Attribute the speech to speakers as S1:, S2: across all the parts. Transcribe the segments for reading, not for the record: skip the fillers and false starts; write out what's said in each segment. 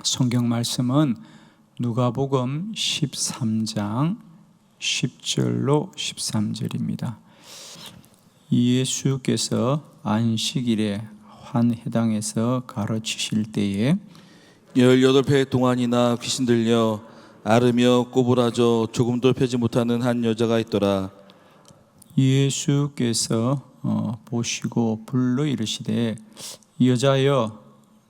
S1: 성경 말씀은 누가복음 13장 10절로 13절입니다. 예수께서 안식일에 한 회당에서 가르치실 때에
S2: 18회 동안이나 귀신 들려 앓으며 꼬부라져 조금도 펴지 못하는 한 여자가 있더라.
S1: 예수께서 보시고 불러 이르시되 여자여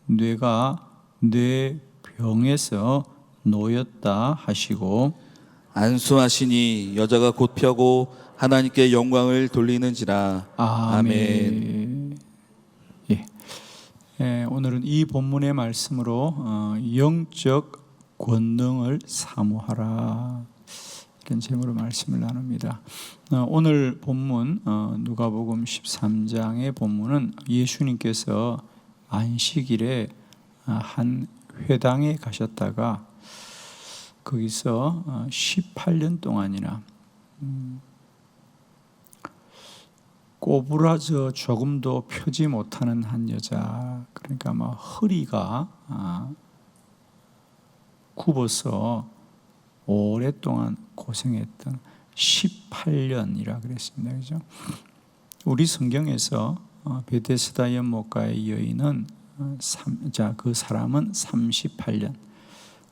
S1: 뇌가 내 병에서 놓였다 하시고
S2: 안수하시니 여자가 곧 펴고 하나님께 영광을 돌리는지라. 아멘.
S1: 오늘은 이 본문의 말씀으로 영적 권능을 사모하라 이런 제목으로 말씀을 나눕니다. 오늘 본문 누가복음 13장의 본문은 예수님께서 안식일에 한 회당에 가셨다가 거기서 18년 동안이나 꼬부라져 조금도 펴지 못하는 한 여자, 그러니까 허리가 굽어서 오랫동안 고생했던 18년이라 그랬습니다. 그죠? 우리 성경에서 베데스다 연못가의 여인은 그 사람은 38년,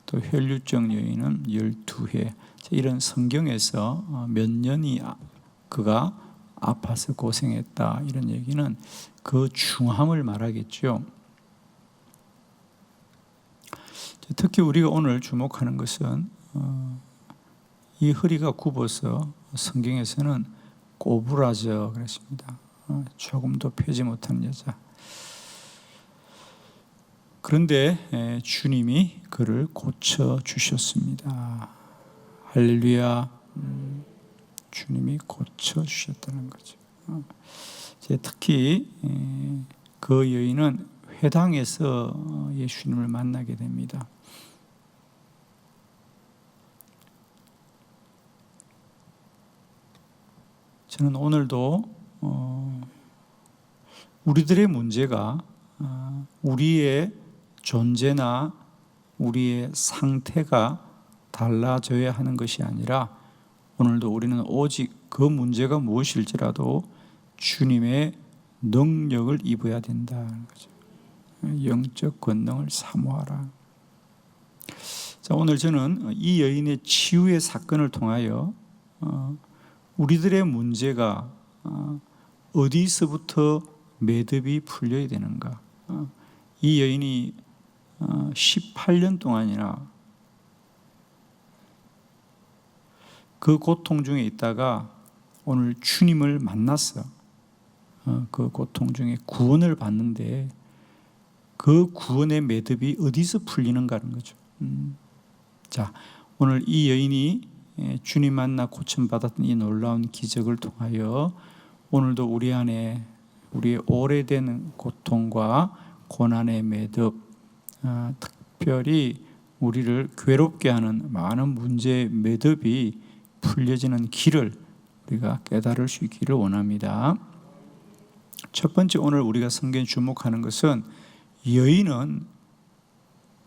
S1: 또 혈류증 여인은 12회. 이런 성경에서 몇 년이 그가 아파서 고생했다 이런 얘기는 그 중함을 말하겠죠. 특히 우리가 오늘 주목하는 것은 이 허리가 굽어서 성경에서는 꼬부라져 그랬습니다. 조금도 펴지 못하는 여자. 그런데 주님이 그를 고쳐주셨습니다. 할렐루야. 주님이 고쳐주셨다는 거죠. 특히 그 여인은 회당에서 예수님을 만나게 됩니다. 저는 오늘도 우리들의 문제가 우리의 존재나 우리의 상태가 달라져야 하는 것이 아니라 오늘도 우리는 오직 그 문제가 무엇일지라도 주님의 능력을 입어야 된다는 거죠. 영적 권능을 사모하라. 자, 오늘 저는 이 여인의 치유의 사건을 통하여 우리들의 문제가 어디서부터 매듭이 풀려야 되는가. 이 여인이 18년 동안이나 그 고통 중에 있다가 오늘 주님을 만났어. 그 고통 중에 구원을 받는데 그 구원의 매듭이 어디서 풀리는가는 거죠. 자, 오늘 이 여인이 주님 만나 고침받았던 이 놀라운 기적을 통하여 오늘도 우리 안에 우리의 오래된 고통과 고난의 매듭, 특별히 우리를 괴롭게 하는 많은 문제의 매듭이 풀려지는 길을 우리가 깨달을 수 있기를 원합니다. 첫 번째 오늘 우리가 성경에 주목하는 것은 여인은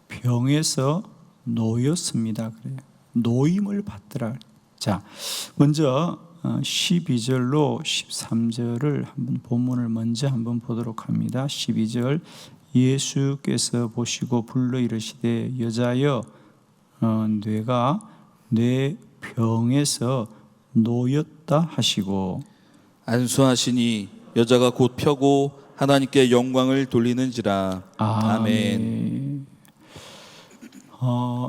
S1: 병에서 놓였습니다. 그래요. 노임을 받더라. 자, 먼저 12절로 13절을 한번 본문을 먼저 한번 보도록 합니다. 12절 예수께서 보시고 불러 이르시되 여자여 뇌가 내 병에서 놓였다 하시고
S2: 안수하시니 여자가 곧 펴고 하나님께 영광을 돌리는지라. 아멘.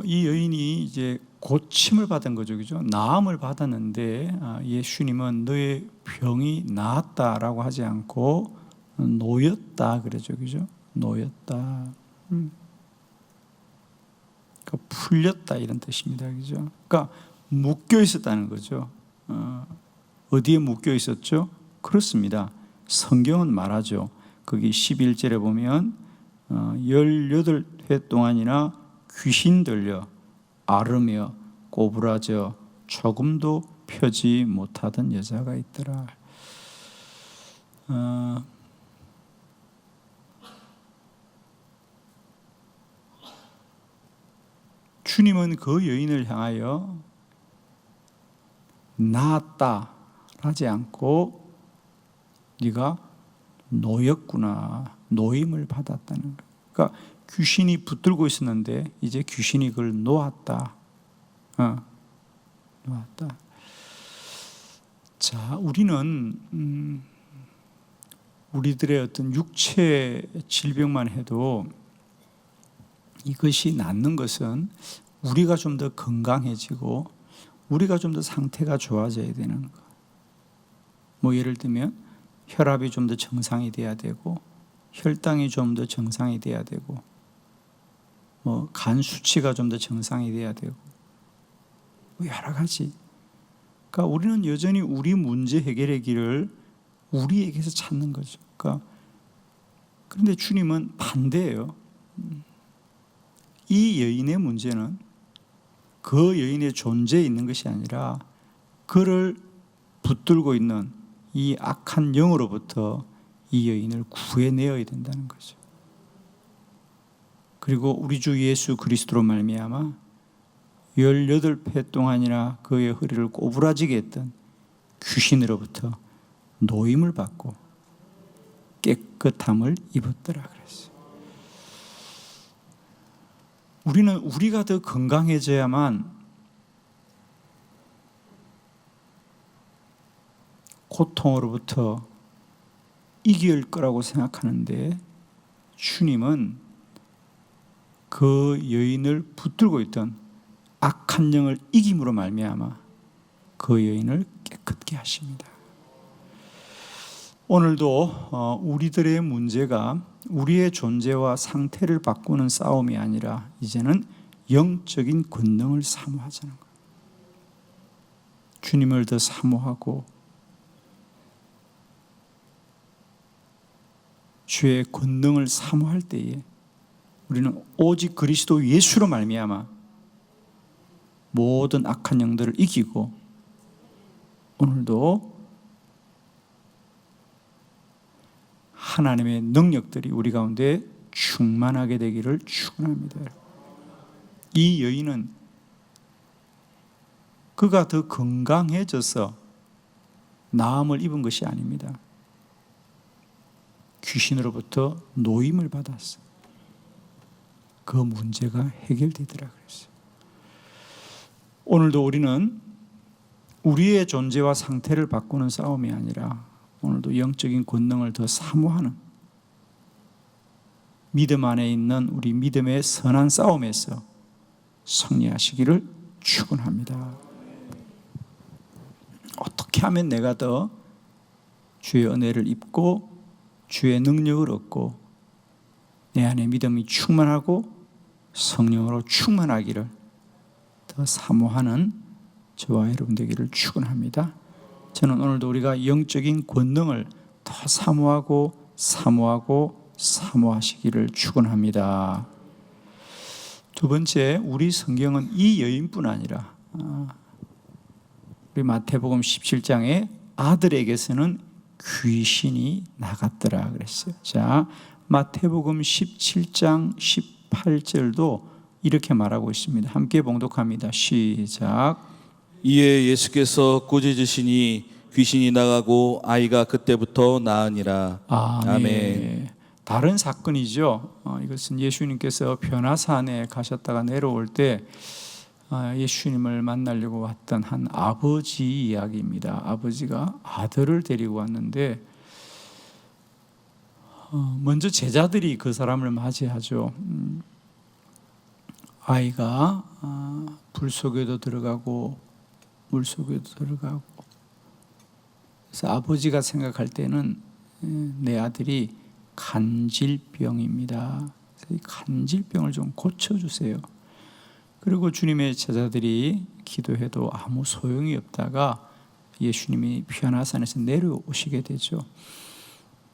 S1: 이 여인이 이제 고침을 받은 거죠, 그죠? 나음을 받았는데 예수님은 너의 병이 나았다라고 하지 않고 놓였다 그러죠, 그죠? 놓였다. 그러니까 풀렸다 이런 뜻입니다, 그죠? 그러니까 묶여 있었다는 거죠. 어디에 묶여 있었죠? 그렇습니다. 성경은 말하죠. 거기 11절에 보면 18회 동안이나 귀신 들려 앓으며 꼬부라져 조금도 펴지 못하던 여자가 있더라. 주님은 그 여인을 향하여 나았다 하지 않고 네가 놓였구나, 놓임을 받았다는 거예요. 그러니까 귀신이 붙들고 있었는데 이제 귀신이 그걸 놓았다. 놓았다. 자, 우리는 우리들의 어떤 육체 질병만 해도 이것이 낫는 것은 우리가 좀 더 건강해지고 우리가 좀 더 상태가 좋아져야 되는 거. 뭐 예를 들면 혈압이 좀 더 정상이 돼야 되고 혈당이 좀 더 정상이 돼야 되고 뭐 간 수치가 좀 더 정상이 돼야 되고 뭐 여러 가지. 그러니까 우리는 여전히 우리 문제 해결의 길을 우리에게서 찾는 거죠. 그러니까 그런데 주님은 반대예요. 이 여인의 문제는 그 여인의 존재에 있는 것이 아니라 그를 붙들고 있는 이 악한 영으로부터 이 여인을 구해내어야 된다는 거죠. 그리고 우리 주 예수 그리스도로 말미암아 18회 동안이나 그의 허리를 꼬부라지게 했던 귀신으로부터 노임을 받고 깨끗함을 입었더라 그랬어요. 우리는 우리가 더 건강해져야만 고통으로부터 이길 거라고 생각하는데 주님은 그 여인을 붙들고 있던 악한 영을 이김으로 말미암아 그 여인을 깨끗게 하십니다. 오늘도 우리들의 문제가 우리의 존재와 상태를 바꾸는 싸움이 아니라 이제는 영적인 권능을 사모하자는 거예요. 주님을 더 사모하고 주의 권능을 사모할 때에 우리는 오직 그리스도 예수로 말미암아 모든 악한 영들을 이기고 오늘도 하나님의 능력들이 우리 가운데 충만하게 되기를 축원합니다. 이 여인은 그가 더 건강해져서 나음을 입은 것이 아닙니다. 귀신으로부터 노임을 받았어요. 그 문제가 해결되더라 그랬어요. 오늘도 우리는 우리의 존재와 상태를 바꾸는 싸움이 아니라 오늘도 영적인 권능을 더 사모하는 믿음 안에 있는 우리 믿음의 선한 싸움에서 승리하시기를 축원합니다. 어떻게 하면 내가 더 주의 은혜를 입고 주의 능력을 얻고 내 안에 믿음이 충만하고 성령으로 충만하기를 더 사모하는 저와 여러분 되기를 축원합니다. 저는 오늘도 우리가 영적인 권능을 더 사모하고 사모하시기를 축원합니다. 두 번째, 우리 성경은 이 여인뿐 아니라 우리 마태복음 17장에 아들에게서는 귀신이 나갔더라 그랬어요. 자, 마태복음 17장 18절도 이렇게 말하고 있습니다. 함께 봉독합니다. 시작.
S2: 이에 예수께서 꾸짖으시니 귀신이 나가고 아이가 그때부터 나으니라. 아멘.
S1: 다른 사건이죠. 이것은 예수님께서 변화산에 가셨다가 내려올 때 예수님을 만나려고 왔던 한 아버지 이야기입니다. 아버지가 아들을 데리고 왔는데 먼저 제자들이 그 사람을 맞이하죠. 아이가 불 속에도 들어가고 물 속에도 들어가고, 그래서 아버지가 생각할 때는 내 아들이 간질병입니다. 이 간질병을 좀 고쳐주세요. 그리고 주님의 제자들이 기도해도 아무 소용이 없다가 예수님이 변화산에서 내려오시게 되죠.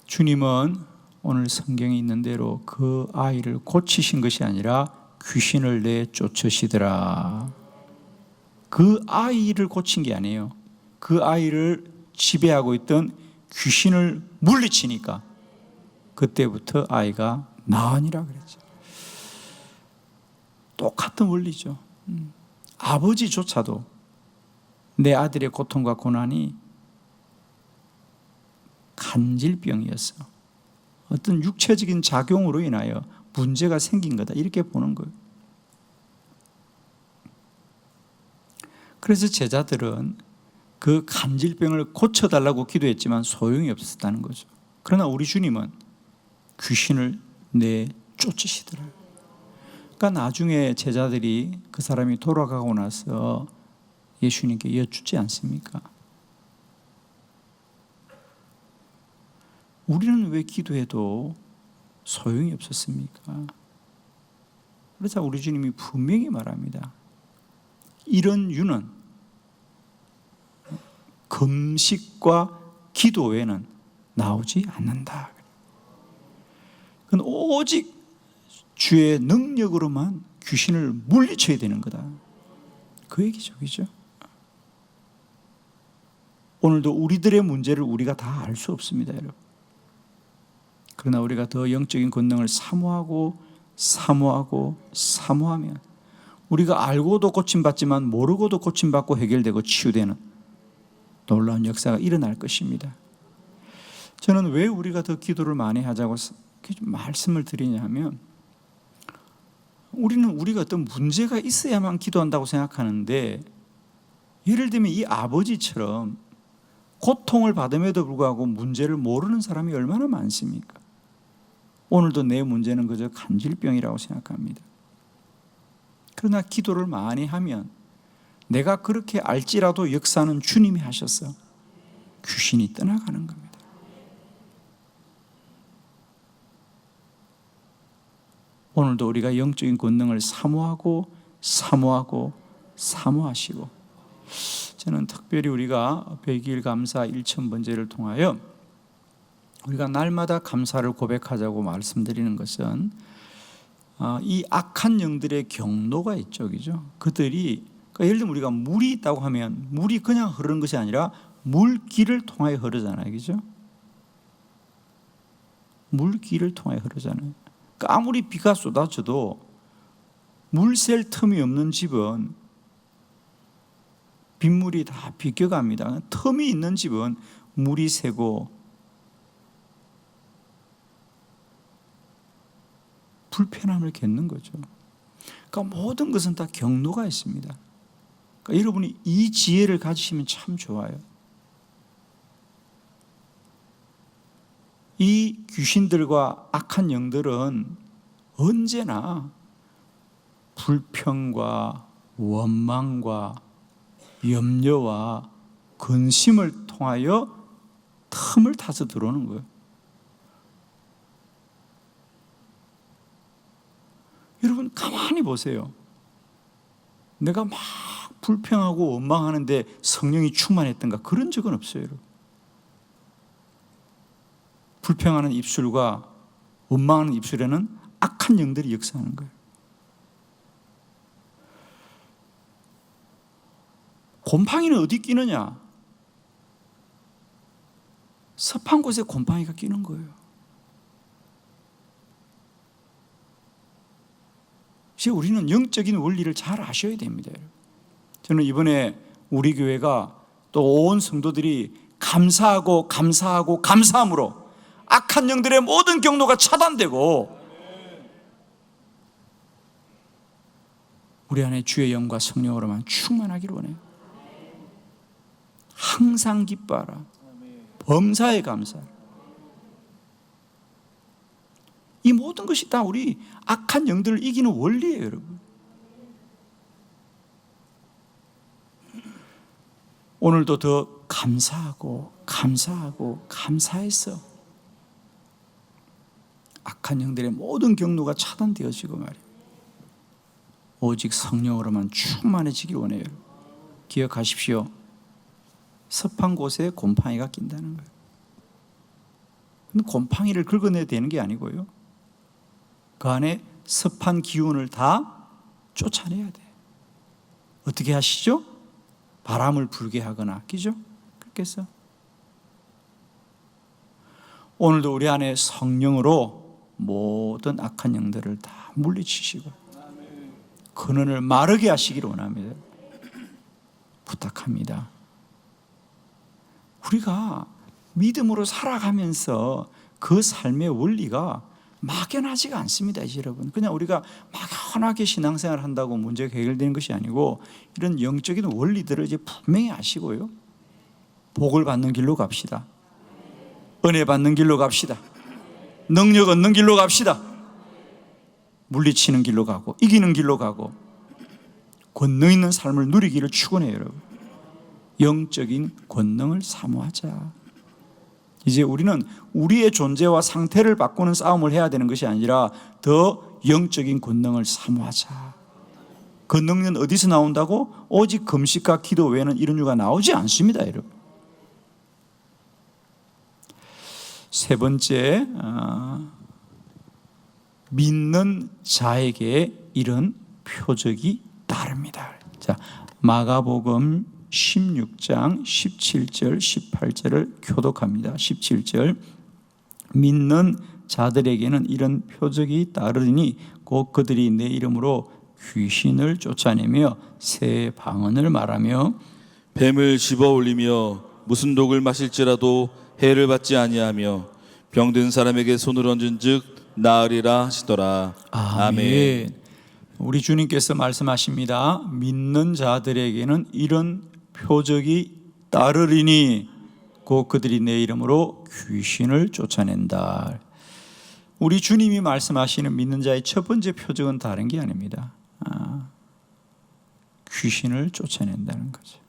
S1: 주님은 오늘 성경에 있는 대로 그 아이를 고치신 것이 아니라 귀신을 내쫓으시더라. 그 아이를 고친 게 아니에요. 그 아이를 지배하고 있던 귀신을 물리치니까 그때부터 아이가 나으니라 그랬죠. 똑같은 원리죠. 아버지조차도 내 아들의 고통과 고난이 간질병이었어. 어떤 육체적인 작용으로 인하여 문제가 생긴 거다. 이렇게 보는 거예요. 그래서 제자들은 그 간질병을 고쳐달라고 기도했지만 소용이 없었다는 거죠. 그러나 우리 주님은 귀신을 내쫓으시더라고요. 그러니까 나중에 제자들이 그 사람이 돌아가고 나서 예수님께 여쭙지 않습니까? 우리는 왜 기도해도 소용이 없었습니까? 그래서 우리 주님이 분명히 말합니다. 이런 유는 금식과 기도 외에는 나오지 않는다. 그건 오직 주의 능력으로만 귀신을 물리쳐야 되는 거다. 그 얘기죠, 그죠? 오늘도 우리들의 문제를 우리가 다 알 수 없습니다, 여러분. 그러나 우리가 더 영적인 권능을 사모하고 사모하면 우리가 알고도 고침받지만 모르고도 고침받고 해결되고 치유되는 놀라운 역사가 일어날 것입니다. 저는 왜 우리가 더 기도를 많이 하자고 말씀을 드리냐면, 우리는 우리가 어떤 문제가 있어야만 기도한다고 생각하는데, 예를 들면 이 아버지처럼 고통을 받음에도 불구하고 문제를 모르는 사람이 얼마나 많습니까? 오늘도 내 문제는 그저 간질병이라고 생각합니다. 그러나 기도를 많이 하면 내가 그렇게 알지라도 역사는 주님이 하셔서 귀신이 떠나가는 겁니다. 오늘도 우리가 영적인 권능을 사모하고 사모하시고, 저는 특별히 우리가 100일 감사 1000번제를 통하여 우리가 날마다 감사를 고백하자고 말씀드리는 것은, 이 악한 영들의 경로가 있죠, 그죠? 그들이, 그러니까 예를 들면 우리가 물이 있다고 하면 물이 그냥 흐르는 것이 아니라 물길을 통하여 흐르잖아요, 그죠? 물길을 통하여 흐르잖아요. 그러니까 아무리 비가 쏟아져도 물 셀 틈이 없는 집은 빗물이 다 비껴갑니다. 틈이 있는 집은 물이 새고 불편함을 겪는 거죠. 그러니까 모든 것은 다 경로가 있습니다. 그러니까 여러분이 이 지혜를 가지시면 참 좋아요. 이 귀신들과 악한 영들은 언제나 불평과 원망과 염려와 근심을 통하여 틈을 타서 들어오는 거예요. 여러분 가만히 보세요. 내가 막 불평하고 원망하는데 성령이 충만했던가? 그런 적은 없어요, 여러분. 불평하는 입술과 원망하는 입술에는 악한 영들이 역사하는 거예요. 곰팡이는 어디 끼느냐? 습한 곳에 곰팡이가 끼는 거예요. 그래서 우리는 영적인 원리를 잘 아셔야 됩니다. 저는 이번에 우리 교회가 또 온 성도들이 감사함으로 악한 영들의 모든 경로가 차단되고 우리 안에 주의 영과 성령으로만 충만하기를 원해요. 항상 기뻐하라. 범사에 감사하라. 이 모든 것이 다 우리 악한 영들을 이기는 원리예요, 여러분. 오늘도 더 감사해서 악한 영들의 모든 경로가 차단되어지고 말이에요. 오직 성령으로만 충만해지길 원해요. 기억하십시오. 습한 곳에 곰팡이가 낀다는 거예요. 근데 곰팡이를 긁어내야 되는 게 아니고요, 그 안에 습한 기운을 다 쫓아내야 돼. 어떻게 하시죠? 바람을 불게 하거나, 그죠? 그렇게 해서 오늘도 우리 안에 성령으로 모든 악한 영들을 다 물리치시고 근원을 마르게 하시기를 원합니다. 부탁합니다. 우리가 믿음으로 살아가면서 그 삶의 원리가 막연하지가 않습니다, 여러분. 그냥 우리가 막연하게 신앙생활을 한다고 문제가 해결되는 것이 아니고 이런 영적인 원리들을 이제 분명히 아시고요. 복을 받는 길로 갑시다. 은혜 받는 길로 갑시다. 능력 얻는 길로 갑시다. 물리치는 길로 가고 이기는 길로 가고 권능 있는 삶을 누리기를 축원해요, 여러분. 영적인 권능을 사모하자. 이제 우리는 우리의 존재와 상태를 바꾸는 싸움을 해야 되는 것이 아니라 더 영적인 권능을 사모하자. 그 능력은 어디서 나온다고? 오직 금식과 기도 외에는 이런 이유가 나오지 않습니다, 여러분. 세 번째, 믿는 자에게 이런 표적이 따릅니다. 자, 마가복음 16장 17절 18절을 교독합니다. 17절, 믿는 자들에게는 이런 표적이 따르니 곧 그들이 내 이름으로 귀신을 쫓아내며 새 방언을 말하며
S2: 뱀을 집어올리며 무슨 독을 마실지라도 해를 받지 아니하며 병든 사람에게 손을 얹은즉 나으리라 하시더라. 아멘.
S1: 우리 주님께서 말씀하십니다. 믿는 자들에게는 이런 표적이 따르리니 곧 그들이 내 이름으로 귀신을 쫓아낸다. 우리 주님이 말씀하시는 믿는 자의 첫 번째 표적은 다른 게 아닙니다. 귀신을 쫓아낸다는 거죠.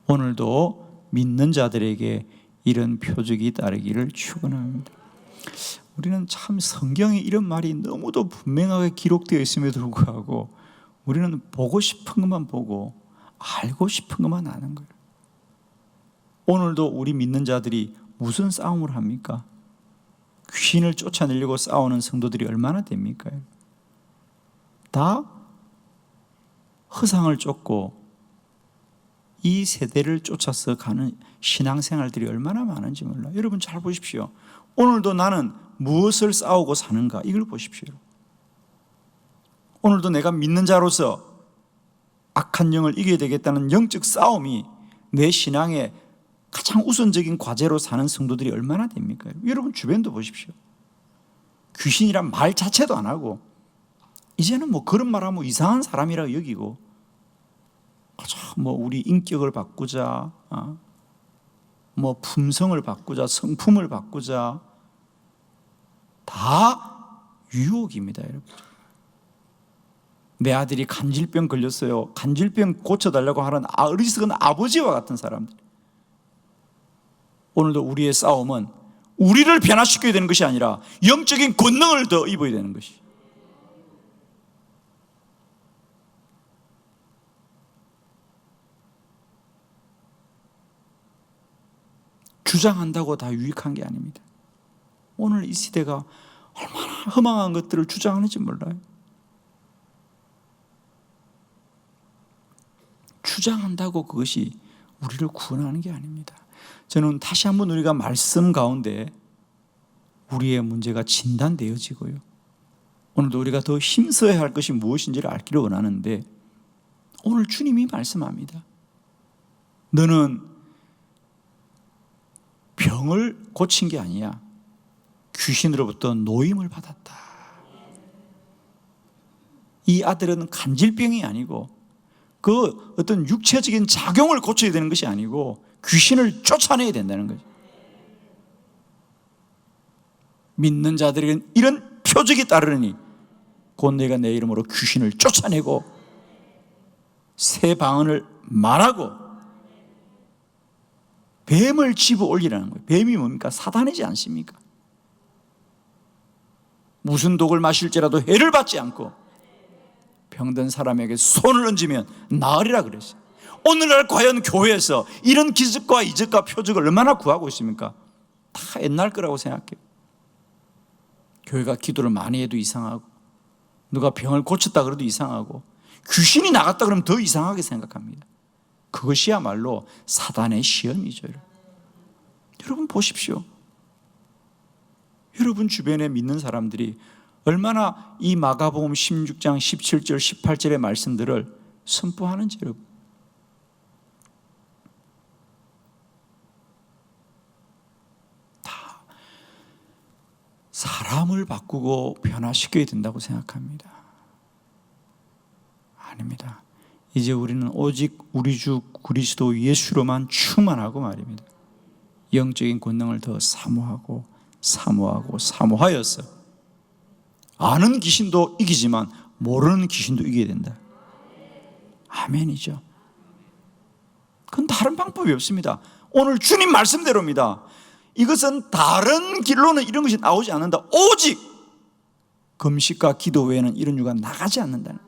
S1: 오늘도 믿는 자들에게 이런 표적이 따르기를 축원합니다. 우리는 참 성경에 이런 말이 너무도 분명하게 기록되어 있음에도 불구하고 우리는 보고 싶은 것만 보고 알고 싶은 것만 아는 거예요. 오늘도 우리 믿는 자들이 무슨 싸움을 합니까? 귀신을 쫓아내려고 싸우는 성도들이 얼마나 됩니까? 다 허상을 쫓고 이 세대를 쫓아서 가는 신앙생활들이 얼마나 많은지 몰라요. 여러분 잘 보십시오. 오늘도 나는 무엇을 싸우고 사는가 이걸 보십시오. 오늘도 내가 믿는 자로서 악한 영을 이겨야 되겠다는 영적 싸움이 내 신앙의 가장 우선적인 과제로 사는 성도들이 얼마나 됩니까? 여러분 주변도 보십시오. 귀신이란 말 자체도 안 하고 이제는 뭐 그런 말하면 이상한 사람이라고 여기고 뭐 우리 인격을 바꾸자, 뭐 품성을 바꾸자, 성품을 바꾸자, 다 유혹입니다, 여러분. 내 아들이 간질병 걸렸어요. 간질병 고쳐달라고 하는 어리석은 아버지와 같은 사람들. 오늘도 우리의 싸움은 우리를 변화시켜야 되는 것이 아니라 영적인 권능을 더 입어야 되는 것이. 주장한다고 다 유익한 게 아닙니다. 오늘 이 시대가 얼마나 허망한 것들을 주장하는지 몰라요. 주장한다고 그것이 우리를 구원하는 게 아닙니다. 저는 다시 한번 우리가 말씀 가운데 우리의 문제가 진단되어지고요. 오늘도 우리가 더 힘써야 할 것이 무엇인지를 알기를 원하는데 오늘 주님이 말씀합니다. 너는 병을 고친 게 아니야. 귀신으로부터 노임을 받았다. 이 아들은 간질병이 아니고 그 어떤 육체적인 작용을 고쳐야 되는 것이 아니고 귀신을 쫓아내야 된다는 거죠. 믿는 자들에게는 이런 표적이 따르니 곧 내가 내 이름으로 귀신을 쫓아내고 새 방언을 말하고 뱀을 집어 올리라는 거예요. 뱀이 뭡니까? 사단이지 않습니까? 무슨 독을 마실지라도 해를 받지 않고 병든 사람에게 손을 얹으면 나으리라 그랬어요. 오늘날 과연 교회에서 이런 기적과 이적과 표적을 얼마나 구하고 있습니까? 다 옛날 거라고 생각해요. 교회가 기도를 많이 해도 이상하고 누가 병을 고쳤다 그래도 이상하고 귀신이 나갔다 그러면 더 이상하게 생각합니다. 그것이야말로 사단의 시험이죠. 여러분 보십시오. 여러분 주변에 믿는 사람들이 얼마나 이 마가복음 16장 17절 18절의 말씀들을 선포하는지 여러분. 다 사람을 바꾸고 변화시켜야 된다고 생각합니다. 아닙니다. 이제 우리는 오직 우리 주 그리스도 예수로만 충만하고 말입니다. 영적인 권능을 더 사모하고 사모하여서 아는 귀신도 이기지만 모르는 귀신도 이겨야 된다. 아멘이죠. 그건 다른 방법이 없습니다. 오늘 주님 말씀대로입니다. 이것은 다른 길로는 이런 것이 나오지 않는다. 오직 금식과 기도 외에는 이런 유가 나가지 않는다는.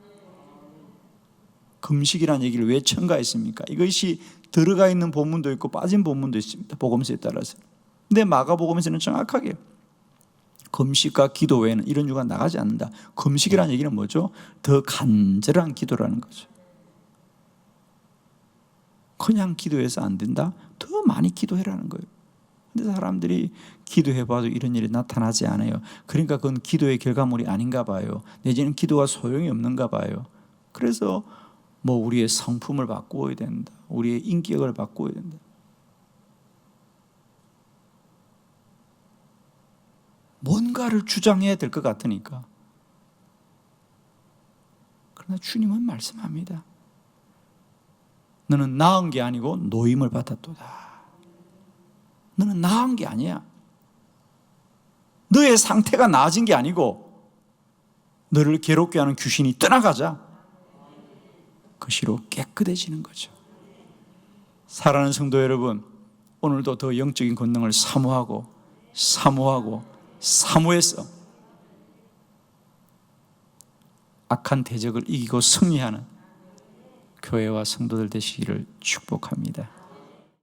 S1: 금식이라는 얘기를 왜 첨가했습니까? 이것이 들어가 있는 본문도 있고 빠진 본문도 있습니다. 복음서에 따라서. 근데 마가복음에서는 정확하게 금식과 기도 외에는 이런 유가 나가지 않는다. 금식이라는 얘기는 뭐죠? 더 간절한 기도라는 거죠. 그냥 기도해서 안 된다? 더 많이 기도해라는 거예요. 근데 사람들이 기도해봐도 이런 일이 나타나지 않아요. 그러니까 그건 기도의 결과물이 아닌가 봐요. 내지는 기도가 소용이 없는가 봐요. 그래서 뭐 우리의 성품을 바꾸어야 된다. 우리의 인격을 바꾸어야 된다. 뭔가를 주장해야 될 것 같으니까. 그러나 주님은 말씀합니다. 너는 나은 게 아니고 노임을 받았도다. 너는 나은 게 아니야. 너의 상태가 나아진 게 아니고 너를 괴롭게 하는 귀신이 떠나가자. 그 시로 깨끗해지는 거죠. 사랑하는 성도 여러분, 오늘도 더 영적인 권능을 사모해서 악한 대적을 이기고 승리하는 교회와 성도들 되시기를 축복합니다.